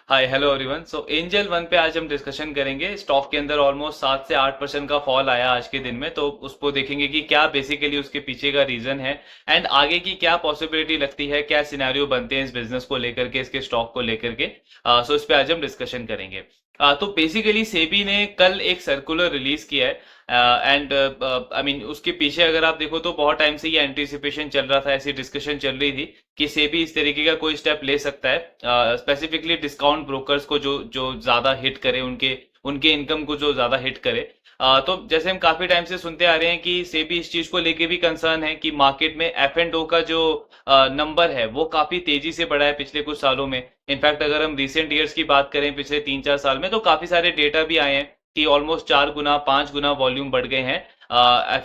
हाय hello everyone. So Angel One पे आज हम डिस्कशन करेंगे। स्टॉक के अंदर ऑलमोस्ट 7 से 8% का फॉल आया आज के दिन में, तो उसको देखेंगे कि क्या बेसिकली उसके पीछे का रीजन है एंड आगे की क्या पॉसिबिलिटी लगती है, क्या सिनेरियो बनते हैं इस बिजनेस को लेकर के, इसके स्टॉक को लेकर के। सो इस पे आज हम डिस्कशन करेंगे। तो बेसिकली सेबी ने कल एक सर्कुलर रिलीज किया है एंड आई मीन उसके पीछे अगर आप देखो तो बहुत टाइम से ये एंटिसिपेशन चल रहा था, ऐसी डिस्कशन चल रही थी कि सेबी इस तरीके का कोई स्टेप ले सकता है, स्पेसिफिकली डिस्काउंट ब्रोकर्स को जो जो ज्यादा हिट करे, उनके उनके इनकम को जो ज्यादा हिट करे। तो जैसे हम काफी टाइम से सुनते आ रहे हैं कि सेबी इस चीज को लेके भी कंसर्न है कि मार्केट में एफ एंड ओ का जो नंबर है वो काफी तेजी से बढ़ा है पिछले कुछ सालों में। इनफैक्ट अगर हम रिसेंट ईयर्स की बात करें पिछले 3-4 साल में, तो काफी सारे डेटा भी आए हैं कि ऑलमोस्ट 4 गुना 5 गुना वॉल्यूम बढ़ गए हैं।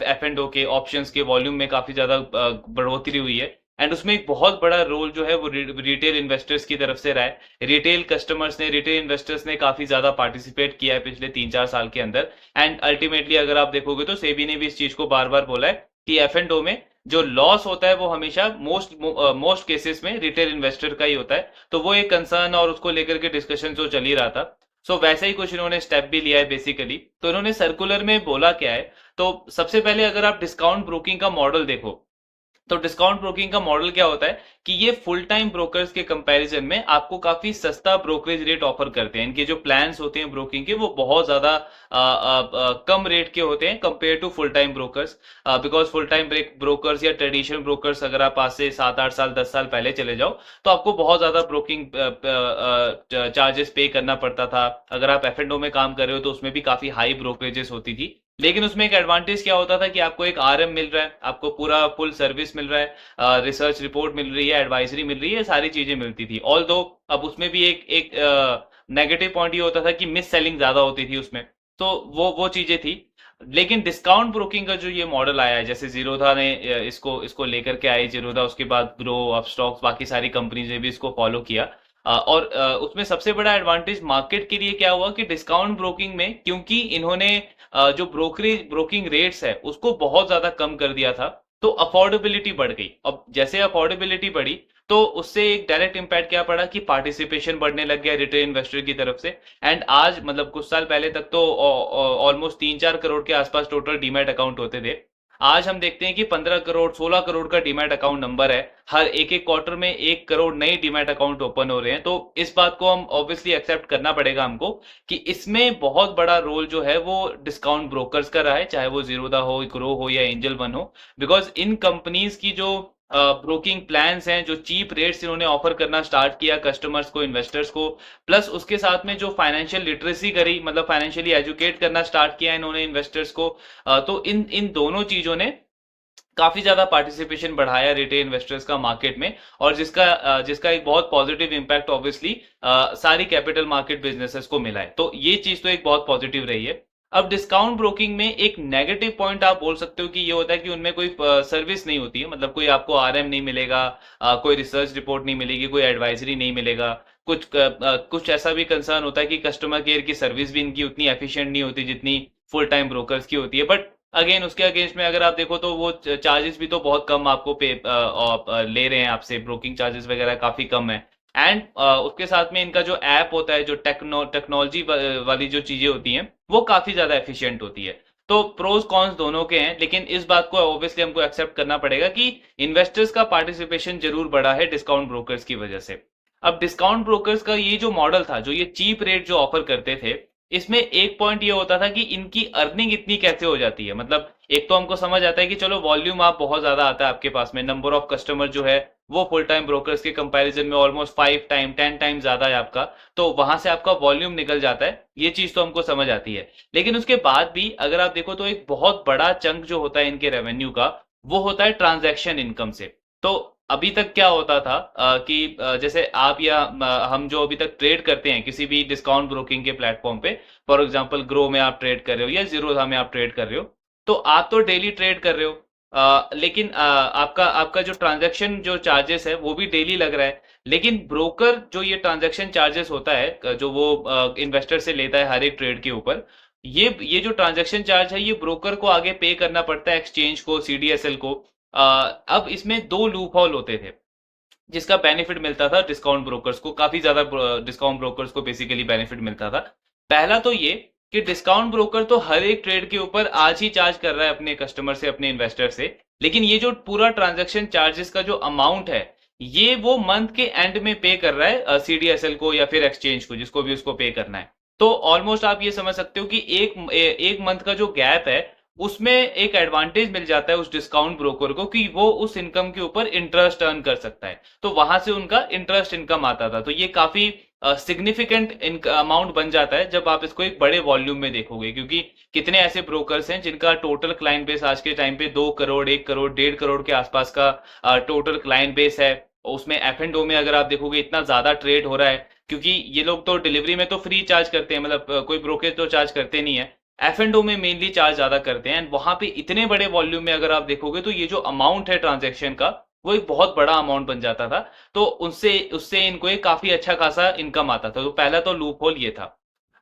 एफ एंड ओ के ऑप्शंस के वॉल्यूम में काफी ज्यादा बढ़ोतरी हुई है एंड उसमें एक बहुत बड़ा रोल जो है वो रिटेल इन्वेस्टर्स की तरफ से रहा है। रिटेल इन्वेस्टर्स ने काफी ज्यादा पार्टिसिपेट किया है पिछले 3-4 साल के अंदर एंड अल्टीमेटली अगर आप देखोगे तो सेबी ने भी इस चीज को बार बार बोला है कि एफ एंड ओ में जो लॉस होता है वो हमेशा मोस्ट केसेस में रिटेल इन्वेस्टर का ही होता है। तो वो एक कंसर्न और उसको लेकर के डिस्कशन जो चल ही रहा था। वैसे ही कुछ इन्होंने स्टेप भी लिया है बेसिकली। तो इन्होंने सर्कुलर में बोला क्या है, तो सबसे पहले अगर आप डिस्काउंट ब्रोकिंग का मॉडल देखो, तो डिस्काउंट ब्रोकिंग का मॉडल क्या होता है कि ये फुल टाइम ब्रोकर्स के कंपैरिजन में आपको काफी सस्ता ब्रोकरेज रेट ऑफर करते हैं। इनके जो प्लान्स होते हैं ब्रोकिंग के वो बहुत ज्यादा कम रेट के होते हैं compare to full time brokers. Because full time brokers या ट्रेडिशनल ब्रोकर्स अगर आप आज से 7-8 साल 10 साल पहले चले जाओ तो आपको बहुत ज्यादा ब्रोकिंग चार्जेस पे करना पड़ता था। अगर आप एफ एंड ओ में काम कर रहे हो तो उसमें भी काफी हाई ब्रोकरेजेस होती थी। लेकिन उसमें एक एडवांटेज क्या होता था कि आपको एक आरएम मिल रहा है, आपको पूरा फुल सर्विस मिल रहा है, रिसर्च रिपोर्ट मिल रही है, एडवाइजरी मिल रही है, सारी चीजें मिलती थी। ऑल दो अब उसमें भी एक एक नेगेटिव पॉइंट ये होता था कि मिस सेलिंग ज्यादा होती थी उसमें। तो वो चीजें थी। लेकिन डिस्काउंट ब्रोकिंग का जो ये मॉडल आया है, जैसे जीरोधा ने इसको इसको लेकर के आई, जीरोधा उसके बाद ग्रो अपस्टॉक्स बाकी सारी कंपनीज ने भी इसको फॉलो किया। और उसमें सबसे बड़ा एडवांटेज मार्केट के लिए क्या हुआ कि डिस्काउंट ब्रोकिंग में क्योंकि इन्होंने जो ब्रोकिंग रेट्स है उसको बहुत ज्यादा कम कर दिया था, तो अफोर्डेबिलिटी बढ़ गई। अब जैसे अफोर्डेबिलिटी बढ़ी तो उससे एक डायरेक्ट इम्पैक्ट क्या पड़ा कि पार्टिसिपेशन बढ़ने लग गया रिटेल इन्वेस्टर की तरफ से। एंड आज मतलब कुछ साल पहले तक तो ऑलमोस्ट 3-4 करोड़ के आसपास टोटल डीमैट अकाउंट होते थे। आज हम देखते हैं कि 15 करोड़ 16 करोड़ का डीमैट अकाउंट नंबर है। हर एक एक क्वार्टर में 1 करोड़ नए डीमैट अकाउंट ओपन हो रहे हैं। तो इस बात को हम ऑब्वियसली एक्सेप्ट करना पड़ेगा हमको कि इसमें बहुत बड़ा रोल जो है वो डिस्काउंट ब्रोकर्स का रहा है, चाहे वो जीरोदा हो, ग्रो हो या एंजल वन हो। बिकॉज इन कंपनीज की जो ब्रोकिंग प्लान्स हैं, जो चीप रेट्स इन्होंने ऑफर करना स्टार्ट किया कस्टमर्स को, इन्वेस्टर्स को, प्लस उसके साथ में जो फाइनेंशियल लिटरेसी करी, मतलब फाइनेंशियली एजुकेट करना स्टार्ट किया इन्होंने इन्वेस्टर्स को। तो इन इन दोनों चीजों ने काफी ज्यादा पार्टिसिपेशन बढ़ाया रिटेल इन्वेस्टर्स का मार्केट में, और जिसका एक बहुत पॉजिटिव इम्पैक्ट ऑब्वियसली सारी कैपिटल मार्केट बिजनेसेस को मिला है। तो ये चीज तो एक बहुत पॉजिटिव रही है। अब डिस्काउंट ब्रोकिंग में एक नेगेटिव पॉइंट आप बोल सकते हो कि ये होता है कि उनमें कोई सर्विस नहीं होती है, मतलब कोई आपको आरएम नहीं मिलेगा, कोई रिसर्च रिपोर्ट नहीं मिलेगी, कोई एडवाइजरी नहीं मिलेगा। कुछ ऐसा भी कंसर्न होता है कि कस्टमर केयर की सर्विस भी इनकी उतनी एफिशिएंट नहीं होती जितनी फुल टाइम ब्रोकर्स की होती है। बट अगेन उसके अगेंस्ट में अगर आप देखो तो वो चार्जेस भी तो बहुत कम आपको ले रहे हैं आपसे, ब्रोकिंग चार्जेस वगैरह काफी कम है। एंड उसके साथ में इनका जो ऐप होता है, जो टेक्नोलॉजी वाली जो चीजें होती हैं वो काफी ज्यादा एफिशिएंट होती है। तो प्रोज कॉन्स दोनों के हैं, लेकिन इस बात को ऑब्वियसली हमको एक्सेप्ट करना पड़ेगा कि इन्वेस्टर्स का पार्टिसिपेशन जरूर बढ़ा है डिस्काउंट ब्रोकर्स की वजह से। अब डिस्काउंट ब्रोकर्स का ये जो मॉडल था, जो ये चीप रेट जो ऑफर करते थे, इसमें एक पॉइंट ये होता था कि इनकी अर्निंग इतनी कैसे हो जाती है। मतलब एक तो हमको समझ आता है कि चलो वॉल्यूम आप बहुत ज्यादा आता है आपके पास में, नंबर ऑफ कस्टमर जो है वो फुल टाइम ब्रोकर्स के कंपैरिजन में ऑलमोस्ट 5 टाइम 10 टाइम ज्यादा है आपका, तो वहां से आपका वॉल्यूम निकल जाता है, ये चीज तो हमको समझ आती है। लेकिन उसके बाद भी अगर आप देखो तो एक बहुत बड़ा चंक जो होता है इनके रेवेन्यू का, वो होता है ट्रांजैक्शन इनकम से। तो अभी तक क्या होता था कि जैसे आप या हम जो अभी तक ट्रेड करते हैं किसी भी डिस्काउंट ब्रोकिंग के प्लेटफॉर्म पे, फॉर एग्जांपल ग्रो में आप ट्रेड कर रहे हो या जीरोधा में आप ट्रेड कर रहे हो, तो आप तो डेली ट्रेड कर रहे हो, लेकिन आपका आपका जो ट्रांजैक्शन जो चार्जेस है वो भी डेली लग रहा है। लेकिन ब्रोकर जो ये ट्रांजैक्शन चार्जेस होता है जो वो इन्वेस्टर से लेता है हर एक ट्रेड के ऊपर, ये जो ट्रांजैक्शन चार्ज है ये ब्रोकर को आगे पे करना पड़ता है, एक्सचेंज को, सीडीएसएल को। अब इसमें दो लूप होल होते थे। जिसका बेनिफिट मिलता था डिस्काउंट ब्रोकर्स को, काफी ज्यादा डिस्काउंट ब्रोकर्स को बेसिकली बेनिफिट मिलता था। पहला तो ये कि डिस्काउंट ब्रोकर तो हर एक ट्रेड के ऊपर आज ही चार्ज कर रहा है अपने कस्टमर से, अपने इन्वेस्टर से, लेकिन ये जो पूरा ट्रांजैक्शन चार्जेस का जो अमाउंट है ये वो मंथ के एंड में पे कर रहा है सीडीएसएल को या फिर एक्सचेंज को, जिसको भी उसको पे करना है। तो ऑलमोस्ट आप ये समझ सकते हो कि एक मंथ का जो गैप है उसमें एक एडवांटेज मिल जाता है उस डिस्काउंट ब्रोकर को कि वो उस इनकम के ऊपर इंटरेस्ट अर्न कर सकता है, तो वहां से उनका इंटरेस्ट इनकम आता था। तो ये काफी सिग्निफिकेंट अमाउंट बन जाता है जब आप इसको एक बड़े वॉल्यूम में देखोगे, क्योंकि कितने ऐसे ब्रोकर्स हैं जिनका टोटल क्लाइंट बेस आज के टाइम पे 2 करोड़, 1 करोड़, 1.5 करोड़ के आसपास का टोटल क्लाइंट बेस है। उसमें एफ एंड ओ में अगर आप देखोगे इतना ज्यादा ट्रेड हो रहा है, क्योंकि ये लोग तो डिलीवरी में तो फ्री चार्ज करते हैं, मतलब कोई ब्रोकरेज तो चार्ज करते नहीं है, एफ एंड ओ में मेनली चार्ज ज्यादा करते हैं। एंड वहां पे इतने बड़े वॉल्यूम में अगर आप देखोगे तो ये जो अमाउंट है ट्रांजेक्शन का वो एक बहुत बड़ा अमाउंट बन जाता था। तो उससे उससे इनको एक काफी अच्छा खासा इनकम आता था। तो पहला तो लूप होल ये था।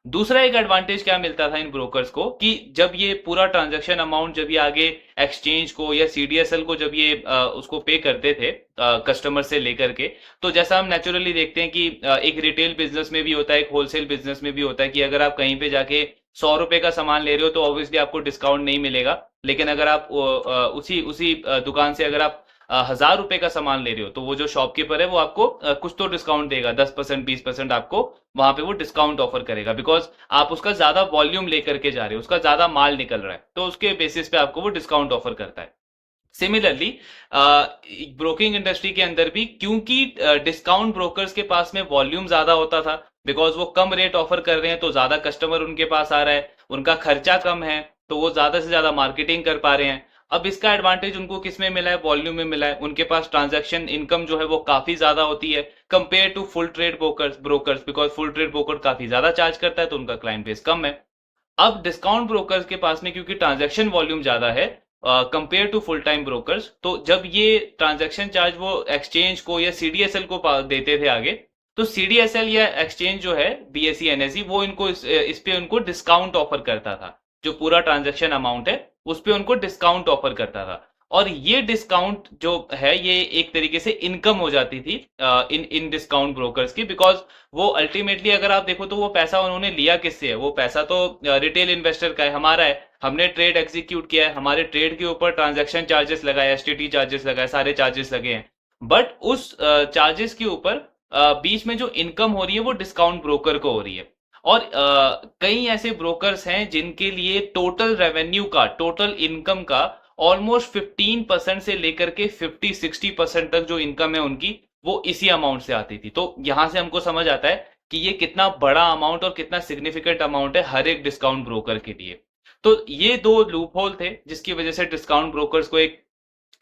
दूसरा एक एडवांटेज क्या मिलता था इन ब्रोकर्स को कि जब ये पूरा ट्रांजैक्शन अमाउंट जब ये आगे एक्सचेंज को या सीडीएसएल को जब ये उसको पे करते थे कस्टमर से लेकर के, तो जैसा हम नेचुरली देखते हैं कि एक रिटेल बिजनेस में भी होता है, एक होलसेल बिजनेस में भी होता है कि अगर आप कहीं पे जाके 100 रुपए का सामान ले रहे हो तो ऑब्वियसली आपको डिस्काउंट नहीं मिलेगा, लेकिन अगर आप उसी उसी दुकान से अगर आप 1,000 रुपए का सामान ले रहे हो तो वो जो शॉपकीपर है वो आपको कुछ तो डिस्काउंट देगा, 10%, 20% आपको वहां पे वो डिस्काउंट ऑफर करेगा, बिकॉज आप उसका ज्यादा वॉल्यूम लेकर के जा रहे हो, उसका ज्यादा माल निकल रहा है, तो उसके बेसिस पे आपको वो डिस्काउंट ऑफर करता है। सिमिलरली ब्रोकिंग इंडस्ट्री के अंदर भी, क्योंकि डिस्काउंट ब्रोकर्स के पास में वॉल्यूम ज्यादा होता था, बिकॉज वो कम रेट ऑफर कर रहे हैं तो ज्यादा कस्टमर उनके पास आ रहा है, उनका खर्चा कम है, तो वो ज्यादा से ज्यादा मार्केटिंग कर पा रहे हैं। अब इसका एडवांटेज उनको किस में मिला है? वॉल्यूम में मिला है। उनके पास ट्रांजैक्शन इनकम जो है वो काफी ज्यादा होती है compare to full trade brokers, because full trade broker काफी ज्यादा चार्ज करता है तो उनका क्लाइंट बेस कम है। अब डिस्काउंट ब्रोकर्स के पास में क्योंकि ट्रांजैक्शन वॉल्यूम ज्यादा है compare to full time brokers, तो जब ये ट्रांजैक्शन चार्ज वो एक्सचेंज को या सीडीएसएल को देते थे आगे, तो सीडीएसएल या एक्सचेंज जो है बीएसई एनएसई वो इनको इस पे उनको डिस्काउंट ऑफर करता था, जो पूरा ट्रांजैक्शन अमाउंट है उस पे उनको डिस्काउंट ऑफर करता था। और ये डिस्काउंट जो है ये एक तरीके से इनकम हो जाती थी इन इन डिस्काउंट ब्रोकर्स की, बिकॉज वो अल्टीमेटली अगर आप देखो तो वो पैसा उन्होंने लिया किससे है? वो पैसा तो रिटेल इन्वेस्टर का है, हमारा है, हमने ट्रेड एग्जीक्यूट किया है, हमारे ट्रेड के ऊपर ट्रांजैक्शन चार्जेस लगाए, एसटीटी चार्जेस लगाए, सारे चार्जेस लगे हैं, बट उस चार्जेस के ऊपर बीच में जो इनकम हो रही है वो डिस्काउंट ब्रोकर को हो रही है। और कई ऐसे ब्रोकर्स हैं जिनके लिए टोटल रेवेन्यू का, टोटल इनकम का ऑलमोस्ट 15% से लेकर के 50-60% तक जो इनकम है उनकी वो इसी अमाउंट से आती थी। तो यहां से हमको समझ आता है कि ये कितना बड़ा अमाउंट और कितना सिग्निफिकेंट अमाउंट है हर एक डिस्काउंट ब्रोकर के लिए। तो ये दो लूप होल थे जिसकी वजह से डिस्काउंट ब्रोकर्स को एक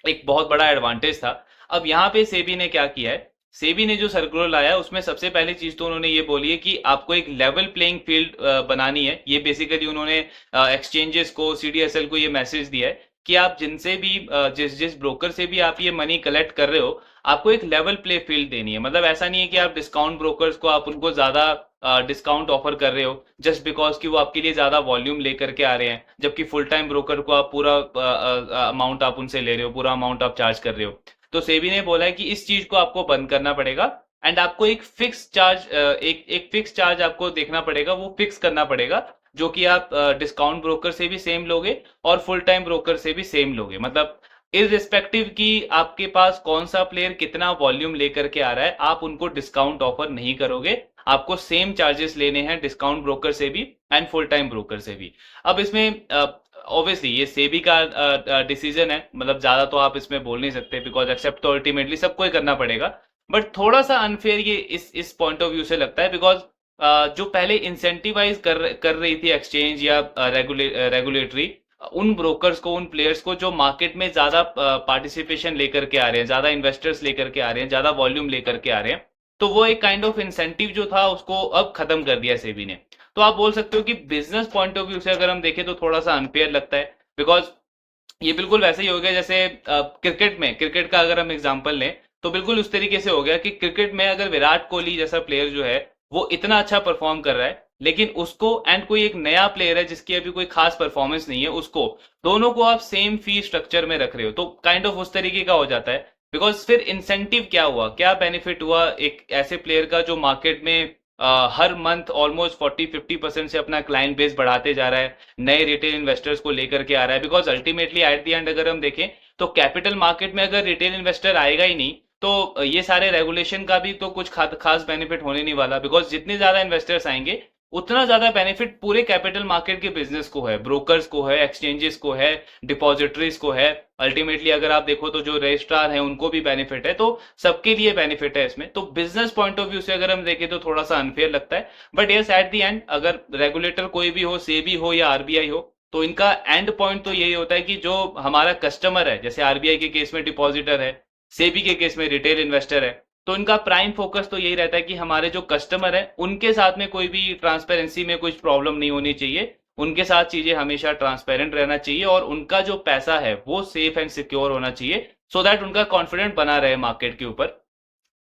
एक बहुत बड़ा एडवांटेज था। अब यहाँ पे सेबी ने क्या किया है? सेबी ने जो सर्कुलर लाया उसमें सबसे पहली चीज तो उन्होंने ये बोली है कि आपको एक लेवल प्लेइंग फील्ड बनानी है। ये बेसिकली उन्होंने एक्सचेंजेस को, सीडीएसएल को ये मैसेज दिया है कि आप जिनसे भी जिस जिस ब्रोकर से भी आप ये मनी कलेक्ट कर रहे हो, आपको एक लेवल प्ले फील्ड देनी है। मतलब ऐसा नहीं है कि आप डिस्काउंट ब्रोकर्स को आप उनको ज्यादा डिस्काउंट ऑफर कर रहे हो जस्ट बिकॉज कि वो आपके लिए ज्यादा वॉल्यूम लेकर के आ रहे हैं, जबकि फुल टाइम ब्रोकर को आप पूरा अमाउंट आप उनसे ले रहे हो, पूरा अमाउंट आप चार्ज कर रहे हो। तो सेबी ने बोला है कि इस चीज को आपको बंद करना पड़ेगा एंड आपको एक फिक्स चार्ज एक फिक्स चार्ज आपको देखना पड़ेगा, वो फिक्स करना पड़ेगा, जो कि आप डिस्काउंट ब्रोकर से भी सेम लोगे और फुल टाइम ब्रोकर से भी सेम लोगे। मतलब इररिस्पेक्टिव कि आपके पास कौन सा प्लेयर कितना वॉल्यूम लेकर के आ रहा है, आप उनको डिस्काउंट ऑफर नहीं करोगे, आपको सेम चार्जेस लेने हैं डिस्काउंट ब्रोकर से भी एंड फुल टाइम ब्रोकर से भी। अब इसमें ऑब्वियसली ये सेबी का डिसीजन है, मतलब ज्यादा तो आप इसमें बोल नहीं सकते बिकॉज एक्सेप्ट तो अल्टीमेटली सबको ही करना पड़ेगा, बट थोड़ा सा अनफेयर ये इस पॉइंट ऑफ व्यू से लगता है, बिकॉज जो पहले इंसेंटिवाइज कर रही थी एक्सचेंज या रेगुलेटरी उन ब्रोकर्स को, उन प्लेयर्स को जो मार्केट में ज्यादा पार्टिसिपेशन लेकर के आ रहे हैं, ज्यादा इन्वेस्टर्स लेकर के आ रहे हैं, ज्यादा वॉल्यूम लेकर के आ रहे हैं, तो वो एक काइंड ऑफ इंसेंटिव जो था उसको अब खत्म कर दिया सेबी ने। तो आप बोल सकते हो कि बिजनेस पॉइंट ऑफ व्यू से अगर हम देखें तो थोड़ा सा अनफेयर लगता है, बिकॉज ये बिल्कुल वैसे ही हो गया जैसे क्रिकेट का अगर हम एग्जांपल लें तो बिल्कुल उस तरीके से हो गया कि क्रिकेट में अगर विराट कोहली जैसा प्लेयर जो है वो इतना अच्छा परफॉर्म कर रहा है, लेकिन उसको एंड कोई एक नया प्लेयर है जिसकी अभी कोई खास परफॉर्मेंस नहीं है, उसको दोनों को आप सेम फी स्ट्रक्चर में रख रहे हो, तो काइंड ऑफ उस तरीके का हो जाता है बिकॉज फिर इंसेंटिव क्या हुआ, क्या बेनिफिट हुआ एक ऐसे प्लेयर का जो मार्केट में हर मंथ ऑलमोस्ट 40-50% से अपना क्लाइंट बेस बढ़ाते जा रहा है, नए रिटेल इन्वेस्टर्स को लेकर के आ रहा है। Because ultimately at the end अगर हम देखें तो कैपिटल मार्केट में अगर रिटेल इन्वेस्टर आएगा ही नहीं तो ये सारे रेगुलेशन का भी तो कुछ खास बेनिफिट होने नहीं वाला। बिकॉज जितने ज्यादा इन्वेस्टर्स आएंगे उतना ज्यादा बेनिफिट पूरे कैपिटल मार्केट के बिजनेस को है, ब्रोकर्स को है, एक्सचेंजेस को है, डिपॉजिटरीज को है। अल्टीमेटली अगर आप देखो तो जो रजिस्ट्रार है उनको भी बेनिफिट है, तो सबके लिए बेनिफिट है इसमें। तो बिजनेस पॉइंट ऑफ व्यू से अगर हम देखें तो थोड़ा सा अनफेयर लगता है। But yes at the end अगर रेगुलेटर कोई भी हो, सेबी हो या आरबीआई हो, तो इनका एंड पॉइंट तो यही होता है कि जो हमारा कस्टमर है, जैसे आरबीआई के केस में डिपॉजिटर है, सेबी के केस में रिटेल इन्वेस्टर है, तो इनका प्राइम फोकस तो यही रहता है कि हमारे जो कस्टमर है उनके साथ में कोई भी ट्रांसपेरेंसी में कुछ प्रॉब्लम नहीं होनी चाहिए, उनके साथ चीजें हमेशा ट्रांसपेरेंट रहना चाहिए और उनका जो पैसा है वो सेफ एंड सिक्योर होना चाहिए, सो दैट उनका कॉन्फिडेंट बना रहे मार्केट के ऊपर।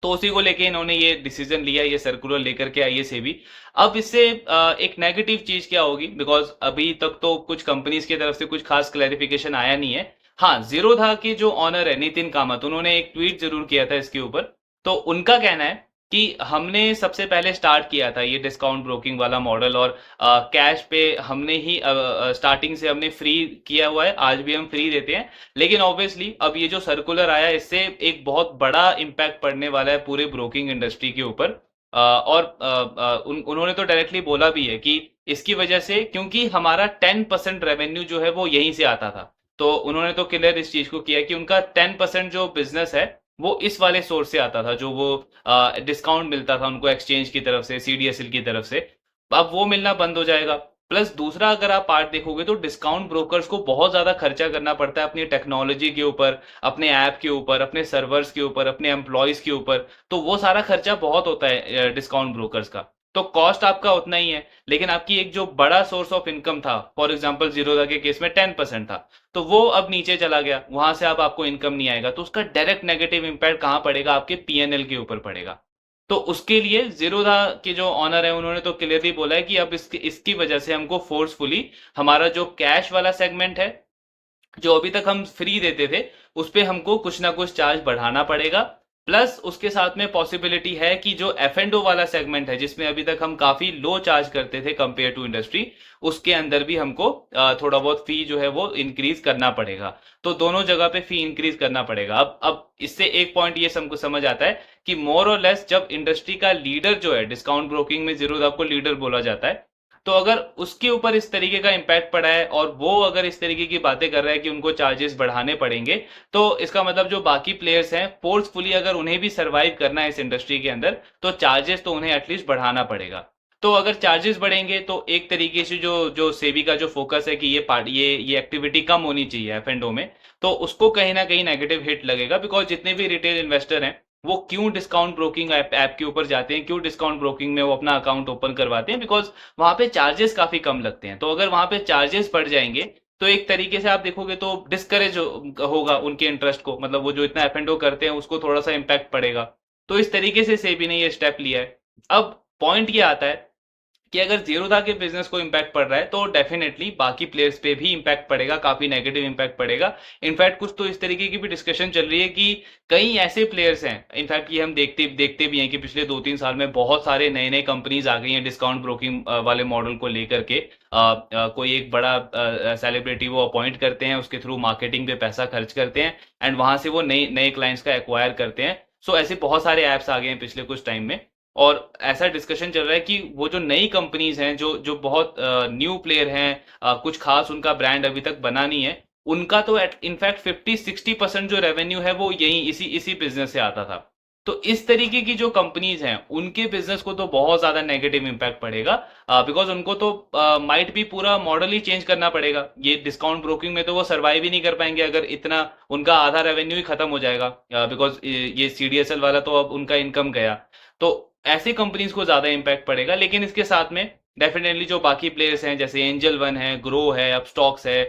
तो उसी को लेके इन्होंने ये डिसीजन लिया, ये सर्कुलर लेकर के आई है सेबी। अब इससे एक नेगेटिव चीज क्या होगी, बिकॉज अभी तक तो कुछ कंपनीज की तरफ से कुछ खास क्लैरिफिकेशन आया नहीं है। हाँ, जीरोधा के जो ऑनर है नितिन कामत, उन्होंने एक ट्वीट जरूर किया था इसके ऊपर। तो उनका कहना है कि हमने सबसे पहले स्टार्ट किया था ये डिस्काउंट ब्रोकिंग वाला मॉडल, और कैश पे हमने ही स्टार्टिंग से हमने फ्री किया हुआ है, आज भी हम फ्री देते हैं। लेकिन ऑब्वियसली अब ये जो सर्कुलर आया इससे एक बहुत बड़ा इम्पैक्ट पड़ने वाला है पूरे ब्रोकिंग इंडस्ट्री के ऊपर। और उन्होंने तो डायरेक्टली बोला भी है कि इसकी वजह से, क्योंकि हमारा 10% रेवेन्यू जो है वो यहीं से आता था, तो उन्होंने तो क्लियर इस चीज को किया कि उनका 10% जो बिजनेस है वो इस वाले सोर्स से आता था, जो वो डिस्काउंट मिलता था उनको एक्सचेंज की तरफ से, सीडीएसएल की तरफ से। अब वो मिलना बंद हो जाएगा। प्लस दूसरा अगर आप पार्ट देखोगे तो डिस्काउंट ब्रोकर्स को बहुत ज्यादा खर्चा करना पड़ता है अपनी टेक्नोलॉजी के ऊपर, अपने ऐप के ऊपर, अपने सर्वर्स के ऊपर, अपने एम्प्लॉयज के ऊपर। तो वो सारा खर्चा बहुत होता है डिस्काउंट ब्रोकर्स का। तो कॉस्ट आपका उतना ही है, लेकिन आपकी एक जो बड़ा सोर्स ऑफ इनकम था, फॉर एग्जांपल जीरोधा के केस में 10% था, तो वो अब नीचे चला गया, वहां से अब आपको इनकम नहीं आएगा। तो उसका डायरेक्ट नेगेटिव इंपैक्ट कहां पड़ेगा, आपके पीएनएल के ऊपर पड़ेगा। तो उसके लिए जीरोधा के जो ऑनर है उन्होंने तो क्लियरली बोला है कि अब इसकी वजह से हमको फोर्सफुली हमारा जो कैश वाला सेगमेंट है, जो अभी तक हम फ्री देते थे, उस पे हमको कुछ ना कुछ चार्ज बढ़ाना पड़ेगा। प्लस उसके साथ में पॉसिबिलिटी है कि जो एफ एंड ओ वाला सेगमेंट है, जिसमें अभी तक हम काफी लो चार्ज करते थे कंपेयर टू इंडस्ट्री, उसके अंदर भी हमको थोड़ा बहुत फी जो है वो इंक्रीज करना पड़ेगा। तो दोनों जगह पे फी इंक्रीज करना पड़ेगा। अब इससे एक पॉइंट ये हमको समझ आता है कि मोर और लेस जब इंडस्ट्री का लीडर जो है, डिस्काउंट ब्रोकिंग में जीरोधा को लीडर बोला जाता है, तो अगर उसके ऊपर इस तरीके का इंपैक्ट पड़ा है और वो अगर इस तरीके की बातें कर रहा है कि उनको चार्जेस बढ़ाने पड़ेंगे, तो इसका मतलब जो बाकी प्लेयर्स हैं फोर्सफुली अगर उन्हें भी सरवाइव करना है इस इंडस्ट्री के अंदर, तो चार्जेस तो उन्हें एटलीस्ट बढ़ाना पड़ेगा। तो अगर चार्जेस बढ़ेंगे तो एक तरीके से जो जो सेबी का जो फोकस है कि ये पार्टी ये एक्टिविटी कम होनी चाहिए एफ एंड ओ में, तो उसको कहीं ना कहीं नेगेटिव हिट लगेगा। बिकॉज जितने भी रिटेल इन्वेस्टर हैं वो क्यों डिस्काउंट ब्रोकिंग ऐप के ऊपर जाते हैं, क्यों डिस्काउंट ब्रोकिंग में वो अपना अकाउंट ओपन करवाते हैं, बिकॉज वहां पे चार्जेस काफी कम लगते हैं। तो अगर वहां पे चार्जेस बढ़ जाएंगे तो एक तरीके से आप देखोगे तो डिस्करेज होगा उनके इंटरेस्ट को, मतलब वो जो इतना एफ एंड ओ करते हैं उसको थोड़ा सा इम्पैक्ट पड़ेगा। तो इस तरीके से सेबी ने ये स्टेप लिया है। अब पॉइंट ये आता है कि अगर जीरोधा के बिजनेस को इंपैक्ट पड़ रहा है तो डेफिनेटली बाकी प्लेयर्स पे भी इंपैक्ट पड़ेगा, काफी नेगेटिव इंपैक्ट पड़ेगा। इनफैक्ट कुछ तो इस तरीके की भी डिस्कशन चल रही है कि कई ऐसे प्लेयर्स हैं, इनफैक्ट ये हम देखते देखते भी हैं कि पिछले 2-3 साल में बहुत सारे नए नए कंपनीज आ गई हैं डिस्काउंट ब्रोकिंग वाले मॉडल को लेकर के। कोई एक बड़ा सेलिब्रिटी वो अपॉइंट करते हैं, उसके थ्रू मार्केटिंग पे पैसा खर्च करते हैं एंड वहां से वो नए नए क्लाइंट्स का एक्वायर करते हैं। सो ऐसे बहुत सारे ऐप्स आ गए हैं पिछले कुछ टाइम में, और ऐसा डिस्कशन चल रहा है कि वो जो नई कंपनीज हैं, जो जो बहुत न्यू प्लेयर हैं, कुछ खास उनका ब्रांड अभी तक बना नहीं है, उनका तो इनफैक्ट 50-60% जो रेवेन्यू है वो यही इसी इसी बिजनेस से आता था। तो इस तरीके की जो कंपनीज हैं उनके बिजनेस को तो बहुत ज्यादा नेगेटिव इंपैक्ट पड़ेगा, बिकॉज उनको तो माइट भी पूरा मॉडल ही चेंज करना पड़ेगा। ये डिस्काउंट ब्रोकिंग में तो वो सरवाइव ही नहीं कर पाएंगे अगर इतना उनका आधा रेवेन्यू ही खत्म हो जाएगा, बिकॉज ये सीडीएसएल वाला तो अब उनका इनकम गया। तो ऐसी कंपनीज को ज्यादा इंपैक्ट पड़ेगा। लेकिन इसके साथ में डेफिनेटली जो बाकी प्लेयर्स हैं, जैसे एंजल वन है, ग्रो है, अब स्टॉक्स है,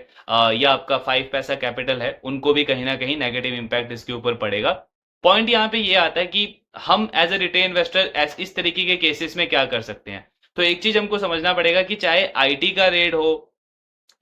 या आपका 5 पैसा कैपिटल है, उनको भी कहीं ना कहीं नेगेटिव इंपैक्ट इसके ऊपर पड़ेगा। पॉइंट यहाँ पे ये आता है कि हम एज ए रिटेल इन्वेस्टर इस तरीके के केसेस में क्या कर सकते हैं। तो एक चीज हमको समझना पड़ेगा कि चाहे आईटी का रेड हो,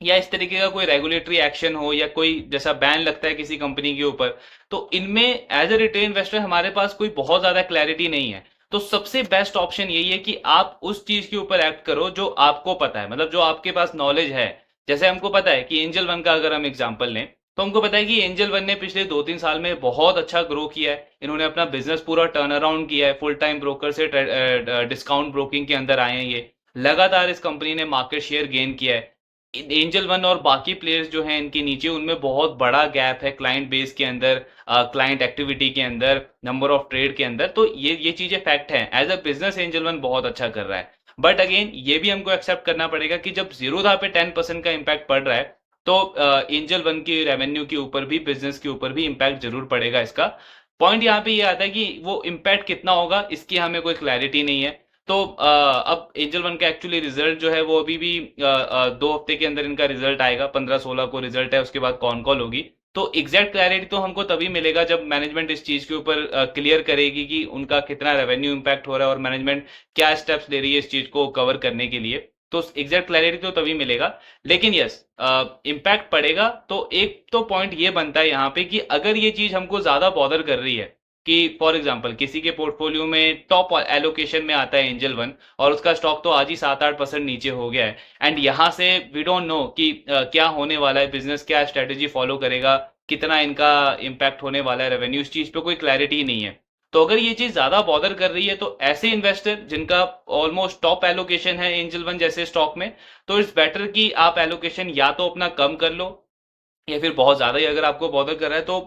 या इस तरीके का कोई रेगुलेटरी एक्शन हो या कोई जैसा बैन लगता है किसी कंपनी के ऊपर, तो इनमें एज अ रिटेल इन्वेस्टर हमारे पास कोई बहुत ज्यादा क्लैरिटी नहीं है। तो सबसे बेस्ट ऑप्शन यही है कि आप उस चीज के ऊपर एक्ट करो जो आपको पता है, मतलब जो आपके पास नॉलेज है। जैसे हमको पता है कि एंजल वन का अगर हम एग्जांपल लें, तो हमको पता है कि एंजल वन ने पिछले 2-3 साल में बहुत अच्छा ग्रो किया है। इन्होंने अपना बिजनेस पूरा टर्न अराउंड किया है, फुल टाइम ब्रोकर से डिस्काउंट ब्रोकिंग के अंदर आए हैं ये। लगातार इस कंपनी ने मार्केट शेयर गेन किया है। एंजल वन और बाकी प्लेयर्स जो हैं इनके नीचे, उनमें बहुत बड़ा गैप है क्लाइंट बेस के अंदर, क्लाइंट एक्टिविटी के अंदर, नंबर ऑफ ट्रेड के अंदर। तो ये चीजें फैक्ट हैं। As a business Angel One बहुत अच्छा कर रहा है। बट अगेन ये भी हमको एक्सेप्ट करना पड़ेगा कि जब जीरोधा पे 10% का इम्पैक्ट पड़ रहा है, तो एंजल वन की रेवेन्यू के ऊपर भी, बिजनेस के ऊपर भी इम्पैक्ट जरूर पड़ेगा। इसका पॉइंट यहाँ पे ये आता है कि वो इम्पैक्ट कितना होगा इसकी हमें कोई क्लैरिटी नहीं है। तो अब एंजल वन का एक्चुअली रिजल्ट जो है वो अभी भी 2 हफ्ते के अंदर इनका रिजल्ट आएगा, 15-16 को रिजल्ट है, उसके बाद कॉन कॉल होगी। तो एग्जैक्ट क्लैरिटी तो हमको तभी मिलेगा जब मैनेजमेंट इस चीज के ऊपर क्लियर करेगी कि उनका कितना रेवेन्यू इम्पैक्ट हो रहा है और मैनेजमेंट क्या स्टेप्स ले रही है इस चीज को कवर करने के लिए। तो एग्जैक्ट क्लैरिटी तो तभी मिलेगा। लेकिन यस, इम्पैक्ट पड़ेगा। तो एक तो पॉइंट ये बनता है यहाँ पे कि अगर ये चीज हमको ज्यादा बॉदर कर रही है कि फॉर एग्जांपल किसी के पोर्टफोलियो में टॉप एलोकेशन में आता है एंजल वन, और उसका स्टॉक तो आज ही 7-8% नीचे हो गया है, एंड यहाँ से वी डोंट नो कि क्या होने वाला है, बिजनेस क्या स्ट्रेटेजी फॉलो करेगा, कितना इनका इम्पैक्ट होने वाला है रेवेन्यू, इस चीज पे कोई क्लैरिटी नहीं है। तो अगर ये चीज ज्यादा बॉदर कर रही है, तो ऐसे इन्वेस्टर जिनका ऑलमोस्ट टॉप एलोकेशन है एंजल वन जैसे स्टॉक में, तो इट्स बेटर कि आप एलोकेशन या तो अपना कम कर लो, या फिर बहुत ज्यादा ही अगर आपको बॉदर कर रहा है तो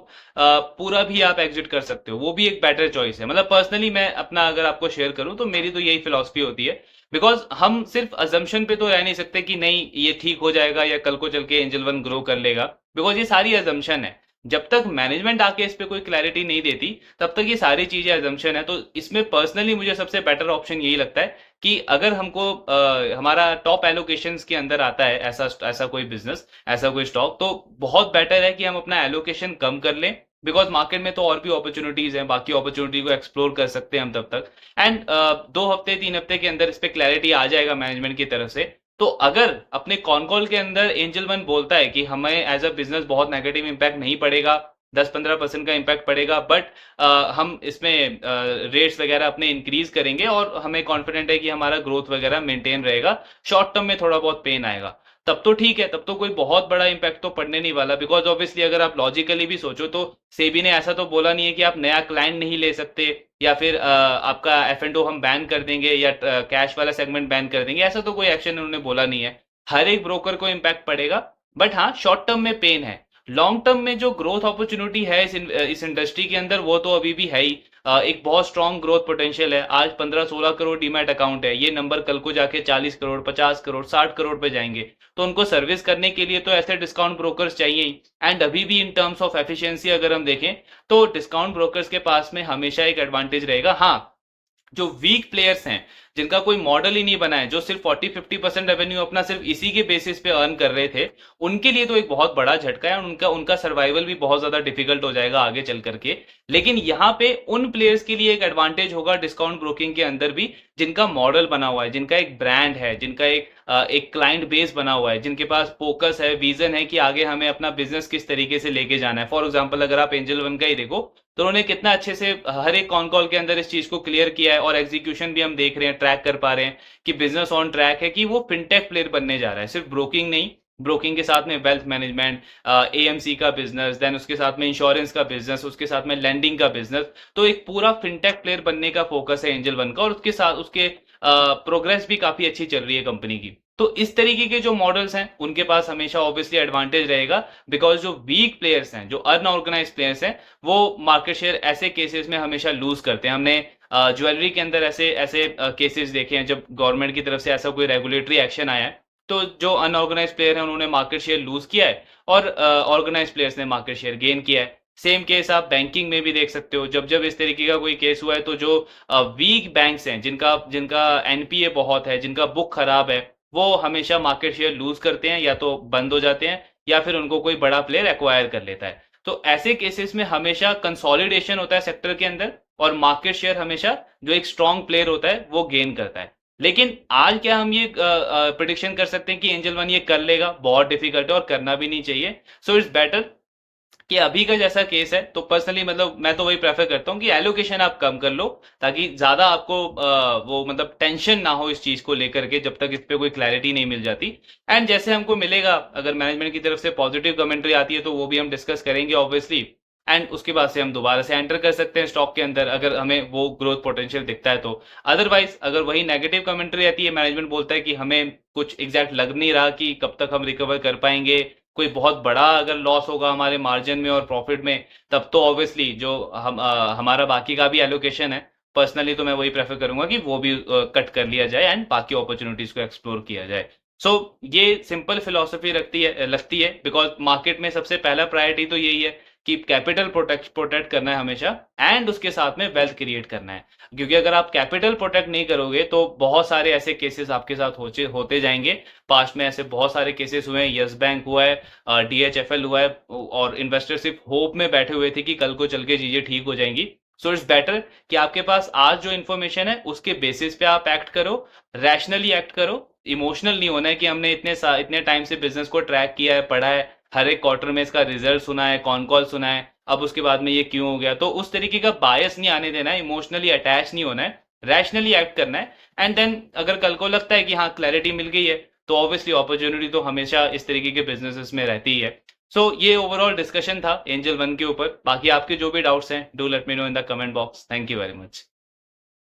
पूरा भी आप एग्जिट कर सकते हो, वो भी एक बेटर चॉइस है। मतलब पर्सनली मैं अपना अगर आपको शेयर करूं तो मेरी तो यही फिलॉसफी होती है। बिकॉज हम सिर्फ अजम्पशन पे तो रह नहीं सकते कि नहीं ये ठीक हो जाएगा या कल को चल के एंजल वन ग्रो कर लेगा, बिकॉज ये सारी अजम्पशन है। जब तक मैनेजमेंट आके इस पे कोई क्लैरिटी नहीं देती, तब तक ये सारी चीजें अजम्पशन है। तो इसमें पर्सनली मुझे सबसे बेटर ऑप्शन यही लगता है कि अगर हमको हमारा टॉप एलोकेशंस के अंदर आता है ऐसा ऐसा कोई बिजनेस, ऐसा कोई स्टॉक, तो बहुत बेटर है कि हम अपना एलोकेशन कम कर लें। बिकॉज मार्केट में तो और भी अपॉर्चुनिटीज हैं, बाकी अपॉर्चुनिटी को एक्सप्लोर कर सकते हैं हम तब तक। एंड 2 हफ्ते 3 हफ्ते के अंदर इस पे क्लैरिटी आ जाएगा मैनेजमेंट की तरफ से। तो अगर अपने कॉन कॉल के अंदर एंजल वन बोलता है कि हमें एज अ बिजनेस बहुत नेगेटिव इम्पैक्ट नहीं पड़ेगा, 10-15% का इम्पैक्ट पड़ेगा, बट हम इसमें रेट्स वगैरह अपने इंक्रीज करेंगे और हमें कॉन्फिडेंट है कि हमारा ग्रोथ वगैरह मेंटेन रहेगा, शॉर्ट टर्म में थोड़ा बहुत पेन आएगा, तब तो ठीक है, तब तो कोई बहुत बड़ा इम्पैक्ट तो पड़ने नहीं वाला। बिकॉज ऑब्वियसली अगर आप लॉजिकली भी सोचो तो सेबी ने ऐसा तो बोला नहीं है कि आप नया क्लाइंट नहीं ले सकते, या फिर आपका F&O हम बैन कर देंगे, या कैश वाला सेगमेंट बैन कर देंगे, ऐसा तो कोई एक्शन उन्होंने बोला नहीं है। हर एक ब्रोकर को इम्पैक्ट पड़ेगा, बट हाँ शॉर्ट टर्म में पेन है। लॉन्ग टर्म में जो ग्रोथ अपॉर्चुनिटी है इस इंडस्ट्री के अंदर, वो तो अभी भी है ही। एक बहुत स्ट्रॉन्ग ग्रोथ पोटेंशियल है। आज 15-16 करोड़ डीमैट अकाउंट है, ये नंबर कल को जाके 40 करोड़, 50 करोड़, 60 करोड़ पे जाएंगे। तो उनको सर्विस करने के लिए तो ऐसे डिस्काउंट ब्रोकर्स चाहिए ही। एंड अभी भी इन टर्म्स ऑफ एफिशिएंसी अगर हम देखें, तो डिस्काउंट ब्रोकर्स के पास में हमेशा एक एडवांटेज रहेगा। हाँ, जो वीक प्लेयर्स हैं, जिनका कोई मॉडल ही नहीं बना है, जो सिर्फ 40-50% रेवेन्यू अपना सिर्फ इसी के बेसिस पे अर्न कर रहे थे, उनके लिए तो एक बहुत बड़ा झटका है, और उनका उनका सर्वाइवल भी बहुत ज्यादा डिफिकल्ट हो जाएगा आगे चल करके। लेकिन यहाँ पे उन प्लेयर्स के लिए एक एडवांटेज होगा डिस्काउंट ब्रोकिंग के अंदर भी, जिनका मॉडल बना हुआ है, जिनका एक ब्रांड है, जिनका एक क्लाइंट बेस बना हुआ है, जिनके पास फोकस है, विजन है कि आगे हमें अपना बिजनेस किस तरीके से लेके जाना है। फॉर एग्जाम्पल अगर आप एंजल वन का ही देखो, तो उन्होंने कितना अच्छे से हर एक कॉन कॉल के अंदर इस चीज को क्लियर किया है, और एग्जीक्यूशन भी हम देख रहे हैं, ट्रैक कर पा रहे हैं कि बिजनेस ऑन ट्रैक है, कि वो फिनटेक प्लेयर बनने जा रहा है। सिर्फ ब्रोकिंग नहीं, ब्रोकिंग के साथ में वेल्थ मैनेजमेंट, एएमसी का बिजनेस, देन उसके साथ में इंश्योरेंस का बिजनेस, उसके साथ में लैंडिंग का बिजनेस। तो एक पूरा फिनटेक प्लेयर बनने का फोकस है एंजल वन का, और उसके साथ उसके प्रोग्रेस भी काफी अच्छी चल रही है कंपनी की। तो इस तरीके के जो मॉडल्स हैं, उनके पास हमेशा ऑब्वियसली एडवांटेज रहेगा। बिकॉज जो वीक प्लेयर्स हैं, जो अनऑर्गेनाइज प्लेयर्स हैं, वो मार्केट शेयर ऐसे केसेस में हमेशा लूज करते हैं। हमने ज्वेलरी के अंदर ऐसे ऐसे केसेस देखे हैं, जब गवर्नमेंट की तरफ से ऐसा कोई रेगुलेटरी एक्शन आया है, तो जो अनऑर्गेनाइज प्लेयर है उन्होंने मार्केट शेयर लूज किया है, और ऑर्गेनाइज प्लेयर्स ने मार्केट शेयर गेन किया है। सेम केस आप बैंकिंग में भी देख सकते हो। जब जब इस तरीके का कोई केस हुआ है, तो जो वीक बैंक्स हैं, जिनका जिनका एनपीए बहुत है, जिनका बुक खराब है, वो हमेशा मार्केट शेयर लूज करते हैं, या तो बंद हो जाते हैं, या फिर उनको कोई बड़ा प्लेयर एक्वायर कर लेता है। तो ऐसे केसेस में हमेशा कंसोलिडेशन होता है सेक्टर के अंदर, और मार्केट शेयर हमेशा जो एक स्ट्रॉन्ग प्लेयर होता है वो गेन करता है। लेकिन आज क्या हम ये प्रिडिक्शन कर सकते हैं कि एंजल वन ये कर लेगा? बहुत डिफिकल्ट है और करना भी नहीं चाहिए। सो इट्स बेटर कि अभी का जैसा केस है, तो पर्सनली मतलब मैं तो वही प्रेफर करता हूँ कि एलोकेशन आप कम कर लो, ताकि ज्यादा आपको वो मतलब टेंशन ना हो इस चीज को लेकर के, जब तक इस पे कोई क्लैरिटी नहीं मिल जाती। एंड जैसे हमको मिलेगा, अगर मैनेजमेंट की तरफ से पॉजिटिव कमेंट्री आती है तो वो भी हम डिस्कस करेंगे ऑब्वियसली। एंड उसके बाद से हम दोबारा से एंटर कर सकते हैं स्टॉक के अंदर, अगर हमें वो ग्रोथ पोटेंशियल दिखता है तो। अदरवाइज अगर वही नेगेटिव कमेंट्री आती है, मैनेजमेंट बोलता है कि हमें कुछ एग्जैक्ट लग नहीं रहा कि कब तक हम रिकवर कर पाएंगे, कोई बहुत बड़ा अगर लॉस होगा हमारे मार्जिन में और प्रॉफिट में, तब तो ऑब्वियसली जो हमारा बाकी का भी एलोकेशन है, पर्सनली तो मैं वही प्रेफर करूंगा कि वो भी कट कर लिया जाए एंड बाकी अपॉर्चुनिटीज को एक्सप्लोर किया जाए। सो ये सिंपल फिलॉसफी लगती है, बिकॉज मार्केट में सबसे पहला प्रायोरिटी तो यही है कि कैपिटल प्रोटेक्ट करना है हमेशा, एंड उसके साथ में वेल्थ क्रिएट करना है। क्योंकि अगर आप कैपिटल प्रोटेक्ट नहीं करोगे तो बहुत सारे ऐसे केसेस आपके साथ होते जाएंगे। पास्ट में ऐसे बहुत सारे केसेस हुए हैं, यस बैंक हुआ है, डीएचएफएल हुआ है, और इन्वेस्टर सिर्फ होप में बैठे हुए थे कि कल को चल के चीजें ठीक हो जाएंगी। सो इट्स बेटर कि आपके पास आज जो इन्फॉर्मेशन है उसके बेसिस पे आप एक्ट करो, रैशनली एक्ट करो। इमोशनल नहीं होना है कि हमने इतने टाइम से बिजनेस को ट्रैक किया है, पढ़ा है, हर एक क्वार्टर में इसका रिजल्ट सुना है, कॉन कॉल सुना है, अब उसके बाद में ये क्यों हो गया, तो उस तरीके का बायस नहीं आने देना है, इमोशनली अटैच नहीं होना है, रैशनली एक्ट करना है। एंड देन अगर कल को लगता है कि हाँ क्लैरिटी मिल गई है, तो ऑब्वियसली अपॉर्चुनिटी तो हमेशा इस तरीके के बिजनेसेस में रहती ही है। सो ये ओवरऑल डिस्कशन था एंजल वन के ऊपर। बाकी आपके जो भी डाउट्स हैं, do let me know in the comment box. Thank you very much.